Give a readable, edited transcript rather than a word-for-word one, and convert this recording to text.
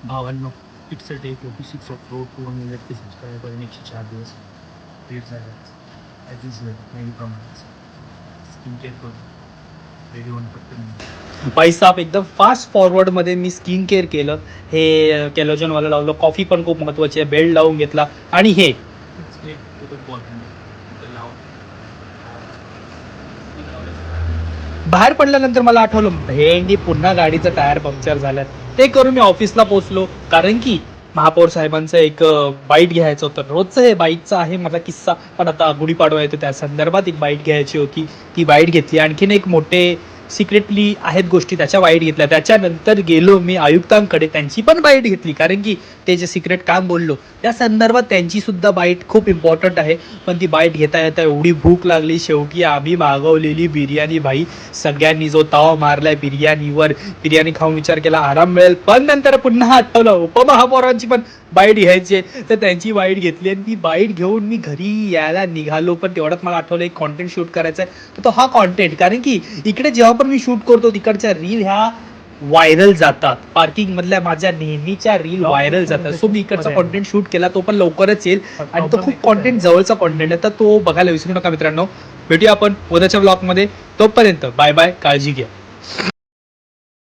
भावांनो, pixel take 46 pro 200 subscriber आणि 104 दिवस वेट झाला. ॲज युजल नेहमीप्रमाणेच स्किन केअर करून रेडी होऊन पटकन भाई साहेब एकदम फास्ट फॉरवर्डमध्ये मी स्किन केअर केलं. हे कॅलोजनवाला लावलं, कॉफी पण खूप महत्त्वाची आहे, बेल्ट लावून घेतला आणि हे बाहेर पडल्यानंतर मला आठवलं भेंडी पुन्हा गाडीचं टायर पंक्चर झालं. ते करून मी ऑफिसला पोहोचलो, कारण की महापौर साहेबांचं एक बाईट घ्यायचं होतं. रोजचं हे बाईटचं आहे माझा किस्सा, पण आता गुढीपाडवा येतो त्या संदर्भात एक बाईट घ्यायची होती. ती बाईट घेतली. आणखीन एक मोठे सिक्रेटली आहेत गोष्टी, त्याच्या बाईट घेतल्या. त्याच्यानंतर गेलो मी आयुक्तांकडे, त्यांची पण बाईट घेतली, कारण की ते जे सिक्रेट काम बोललो त्या संदर्भात त्यांची सुद्धा बाईट खूप इम्पॉर्टंट आहे. पण ती बाईट घेता येता एवढी भूक लागली, शेवटी आम्ही मागवलेली बिर्याणी. भाई सगळ्यांनी जो तावा मारलाय बिर्याणीवर, बिर्याणी खाऊन विचार केला आराम मिळेल, पण नंतर पुन्हा आठवलं उपमहापौरांची पण बाईट घ्यायची, तर त्यांची बाईट घेतली आणि ती बाईट घेऊन मी घरी यायला निघालो. पण तेवढ्यात मला आठवलं एक कॉन्टेंट शूट करायचा आहे, तर तो हा कॉन्टेंट, कारण की इकडे जेव्हा पण मी शूट करतो तिकडच्या रील ह्या व्हायरल जातात, पार्किंग मधल्या माझ्या नेहमीच्या रील व्हायरल जातात. सो मी इकडचा कॉन्टेंट शूट केला, तो पण लवकरच येईल आणि तो खूप कॉन्टेंट जवळचा कॉन्टेंट आहे, तर तो बघायला विसरू नका मित्रांनो. भेटूया आपण उद्याच्या ब्लॉगमध्ये. तोपर्यंत बाय बाय, काळजी घ्या.